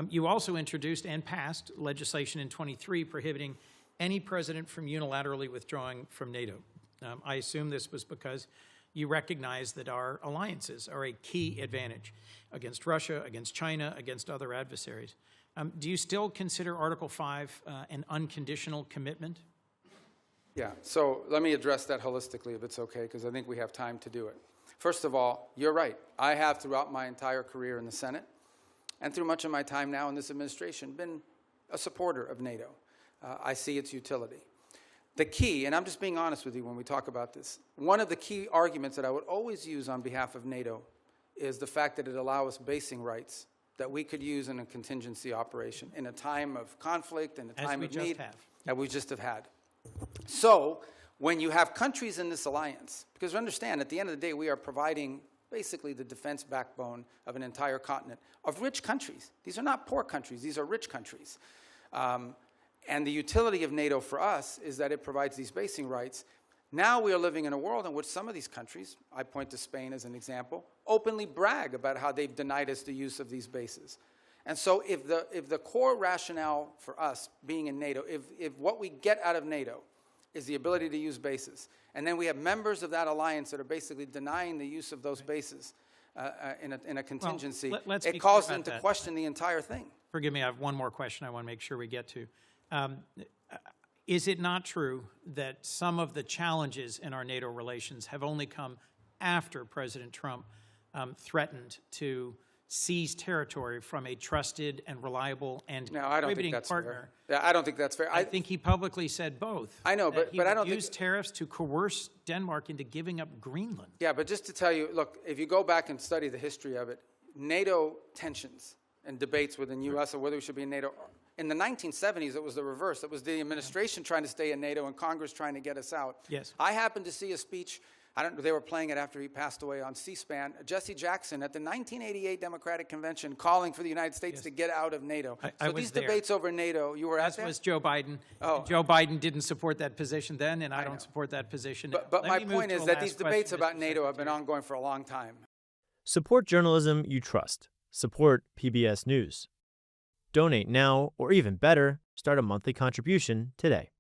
You also introduced and passed legislation in 23 prohibiting any president from unilaterally withdrawing from NATO. I assume this was because you recognize that our alliances are a key advantage against Russia, against China, against other adversaries. Do you still consider Article 5 an unconditional commitment? Yeah, so let me address that holistically if it's okay, because I think we have time to do it. First of all, you're right. I have throughout my entire career in the Senate and through much of my time now in this administration been a supporter of NATO. I see its utility. The key, and I'm just being honest with you when we talk about this, one of the key arguments that I would always use on behalf of NATO is the fact that it allows us basing rights that we could use in a contingency operation in a time of conflict, in a time of need, that we just have had. So when you have countries in this alliance, because understand, at the end of the day, we are providing basically the defense backbone of an entire continent of rich countries. These are not poor countries. These are rich countries. And the utility of NATO for us is that it provides these basing rights. Now we are living in a world in which some of these countries, I point to Spain as an example, openly brag about how they've denied us the use of these bases. And so if the core rationale for us being in NATO, if what we get out of NATO is the ability to use bases, and then we have members of that alliance that are basically denying the use of those bases in a contingency, well, it calls them to question the entire thing. Forgive me, I have one more question I want to make sure we get to. Is it not true that some of the challenges in our NATO relations have only come after President Trump threatened to seize territory from a trusted and reliable and prohibiting partner? Yeah, I don't think that's fair. I think he publicly said both. I know, but I don't use tariffs to coerce Denmark into giving up Greenland. Yeah, but just to tell you, look, if you go back and study the history of it, NATO tensions and debates within U.S. or whether we should be in NATO. In the 1970s, it was the reverse. It was the administration trying to stay in NATO and Congress trying to get us out. Yes. I happened to see a speech, they were playing it after he passed away on C-SPAN, Jesse Jackson at the 1988 Democratic Convention calling for the United States to get out of NATO. I was these there. Debates over NATO, you were at that? As was Joe Biden. Oh. Joe Biden didn't support that position then, and I don't support that position now. But my point is that these debates about NATO have been ongoing for a long time. Support journalism you trust. Support PBS News. Donate now, or even better, start a monthly contribution today.